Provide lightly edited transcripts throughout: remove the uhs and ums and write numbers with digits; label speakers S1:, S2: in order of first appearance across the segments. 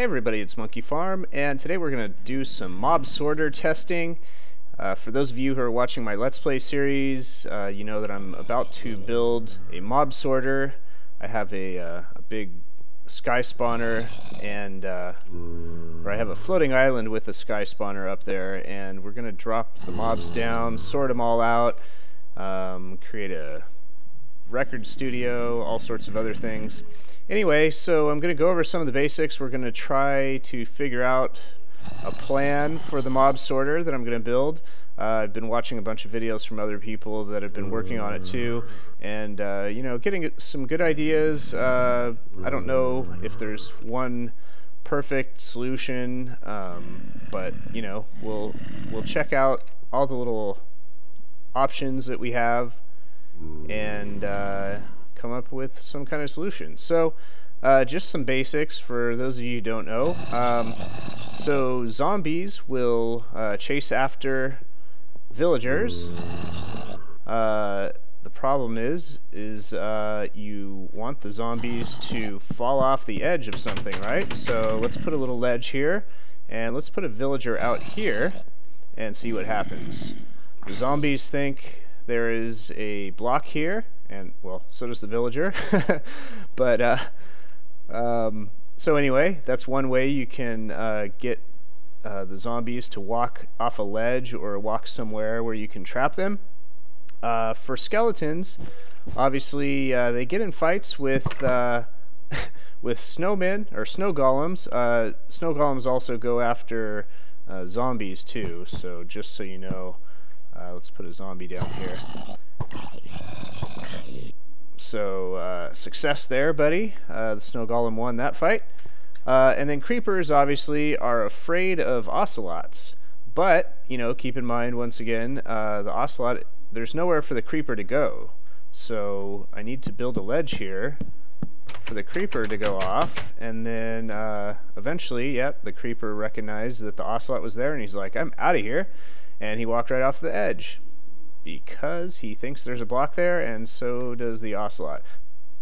S1: Hey everybody, it's Monkey Farm, and today we're going to do some mob sorter testing. For those of you who are watching my Let's Play series, you know that I'm about to build a mob sorter. I have a big sky spawner, and or I have a floating island with a sky spawner up there, and we're going to drop the mobs down, sort them all out, create a record studio, all sorts of other things. Anyway, so I'm going to go over some of the basics. We're going to try to figure out a plan for the mob sorter that I'm going to build. I've been watching a bunch of videos from other people that have been working on it too, and you know, getting some good ideas. I don't know if there's one perfect solution, but you know, we'll check out all the little options that we have and come up with some kind of solution. So just some basics for those of you who don't know. So zombies will chase after villagers. The problem is you want the zombies to fall off the edge of something, right? So let's put a little ledge here, and let's put a villager out here and see what happens. The zombies think there is a block here, and well, so does the villager. But so anyway, that's one way you can get the zombies to walk off a ledge or walk somewhere where you can trap them. For skeletons, obviously they get in fights with with snowmen or snow golems. Snow golems also go after zombies too, so just so you know. Let's put a zombie down here. So success there, buddy. The snow golem won that fight. And then creepers obviously are afraid of ocelots, but you know, keep in mind once again, the ocelot, there's nowhere for the creeper to go. So I need to build a ledge here for the creeper to go off, and then eventually, yep, the creeper recognized that the ocelot was there, and he's like, I'm out of here. And he walked right off the edge because he thinks there's a block there, and so does the ocelot.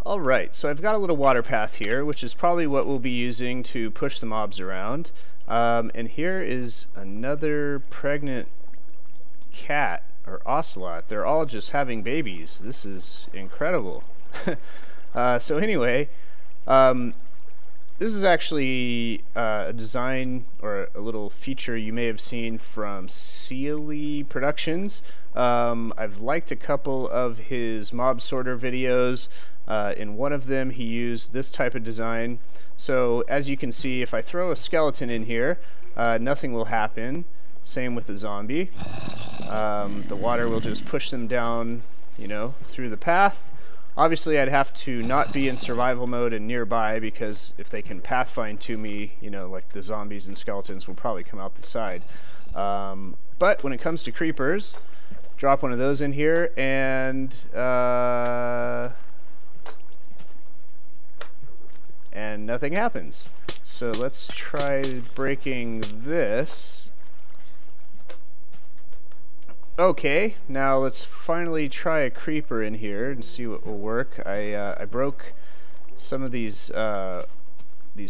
S1: Alright, so I've got a little water path here, which is probably what we'll be using to push the mobs around. And here is another pregnant cat or ocelot. They're all just having babies. This is incredible. So anyway, this is actually a design or a little feature you may have seen from Sealy Productions. I've liked a couple of his mob sorter videos. In one of them he used this type of design. So as you can see, if I throw a skeleton in here, nothing will happen. Same with the zombie. The water will just push them down, you know, through the path. Obviously, I'd have to not be in survival mode and nearby, because if they can pathfind to me, you know, like the zombies and skeletons will probably come out the side. But when it comes to creepers, drop one of those in here, and nothing happens. So let's try breaking this. Okay, now let's finally try a creeper in here and see what will work. I broke some of these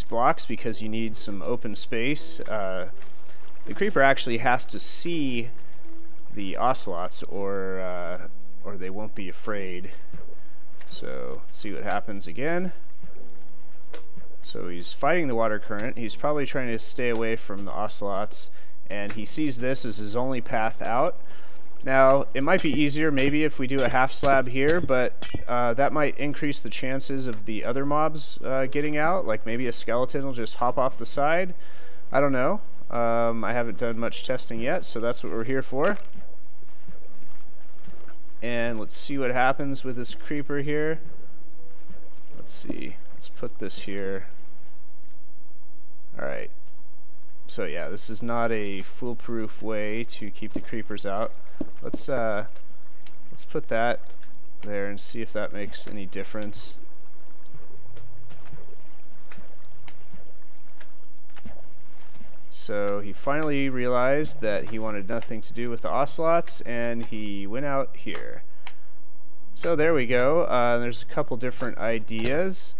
S1: blocks because you need some open space. The creeper actually has to see the ocelots, or they won't be afraid. So let's see what happens again. So he's fighting the water current. He's probably trying to stay away from the ocelots, and he sees this as his only path out. Now, it might be easier maybe if we do a half slab here, but that might increase the chances of the other mobs getting out. Like maybe a skeleton will just hop off the side. I don't know. I haven't done much testing yet, so that's what we're here for. And let's see what happens with this creeper here. Let's see. Let's put this here. Alright. So yeah, this is not a foolproof way to keep the creepers out. Let's put that there and see if that makes any difference. So he finally realized that he wanted nothing to do with the ocelots, and he went out here. So there we go. There's a couple different ideas.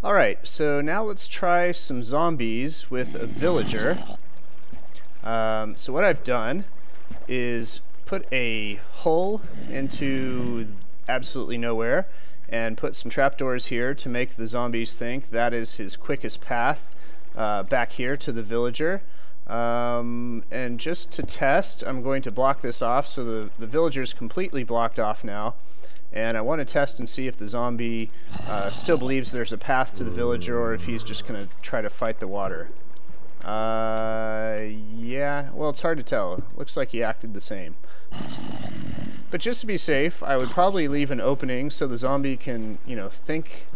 S1: Alright, so now let's try some zombies with a villager. So what I've done is put a hole into absolutely nowhere and put some trapdoors here to make the zombies think that is his quickest path back here to the villager. And just to test, I'm going to block this off, so the villager's completely blocked off now. And I want to test and see if the zombie still believes there's a path to the villager, or if he's just going to try to fight the water. Yeah, well, it's hard to tell. Looks like he acted the same. But just to be safe, I would probably leave an opening so the zombie can, you know, think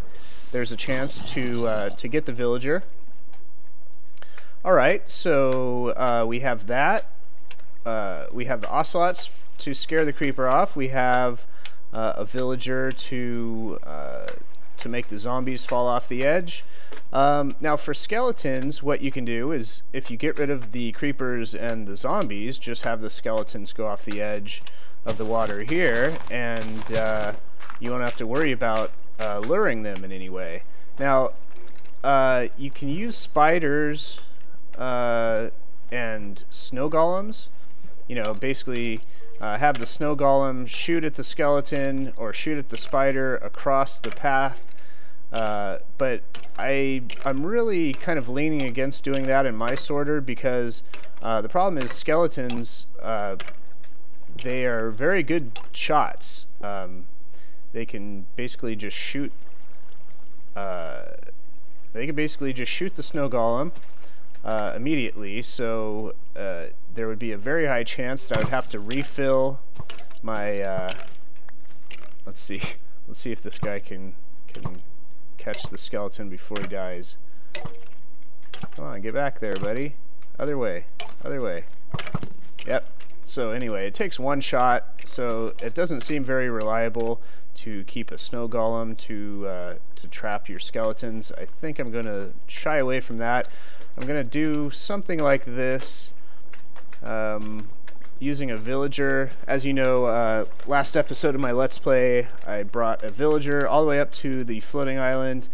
S1: there's a chance to get the villager. Alright, so we have that. We have the ocelots to scare the creeper off. We have a villager to make the zombies fall off the edge. Now for skeletons, what you can do is, if you get rid of the creepers and the zombies, just have the skeletons go off the edge of the water here, and you won't have to worry about luring them in any way. Now, you can use spiders and snow golems. You know, basically have the snow golem shoot at the skeleton or shoot at the spider across the path. But I'm really kind of leaning against doing that in my sorter, because the problem is skeletons, they are very good shots. They can basically just shoot the snow golem immediately, so there would be a very high chance that I would have to refill my let's see if this guy can catch the skeleton before he dies. Come on, get back there, buddy. Other way. Other way. Yep. So anyway, it takes one shot, so it doesn't seem very reliable to keep a snow golem to trap your skeletons. I think I'm going to shy away from that. I'm going to do something like this, using a villager. As you know, last episode of my Let's Play, I brought a villager all the way up to the floating island,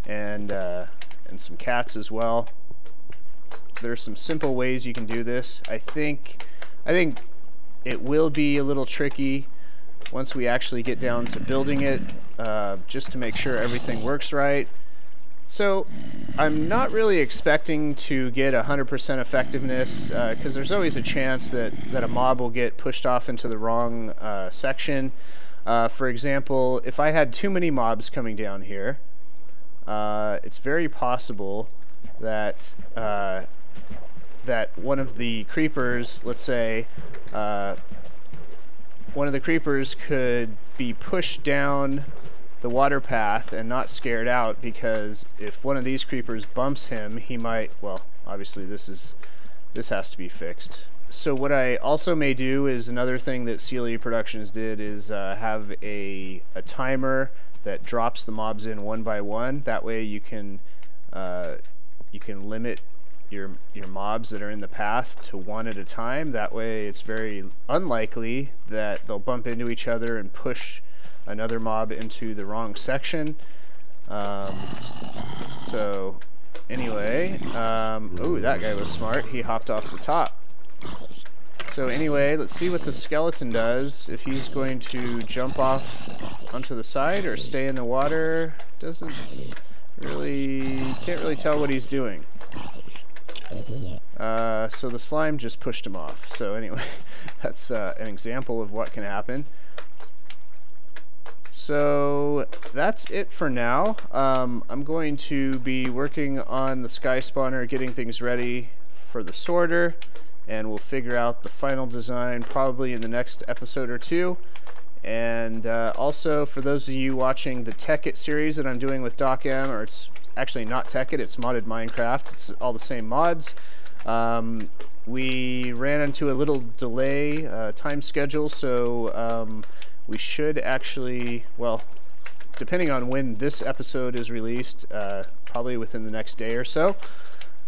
S1: and some cats as well. There's some simple ways you can do this. I think it will be a little tricky once we actually get down to building it, just to make sure everything works right. So I'm not really expecting to get 100% effectiveness, because there's always a chance that a mob will get pushed off into the wrong section. For example, if I had too many mobs coming down here, it's very possible that one of the creepers, let's say, one of the creepers could be pushed down the water path and not scared out, because if one of these creepers bumps him, he might, well, obviously this has to be fixed. So what I also may do is, another thing that Celia Productions did is have a timer that drops the mobs in one by one. That way you can limit your mobs that are in the path to one at a time. That way it's very unlikely that they'll bump into each other and push another mob into the wrong section. So anyway, ooh, that guy was smart. He hopped off the top. So anyway, let's see what the skeleton does. If he's going to jump off onto the side or stay in the water, can't really tell what he's doing. So the slime just pushed him off. So anyway, that's an example of what can happen. So that's it for now. I'm going to be working on the sky spawner, getting things ready for the sorter, and we'll figure out the final design probably in the next episode or two. And also, for those of you watching the Tekkit series that I'm doing with DocM, or it's actually not Tekkit, it's Modded Minecraft, it's all the same mods. We ran into a little delay time schedule, so we should actually, well, depending on when this episode is released, probably within the next day or so,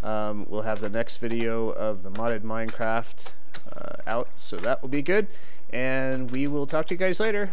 S1: we'll have the next video of the Modded Minecraft out, so that will be good, and we will talk to you guys later.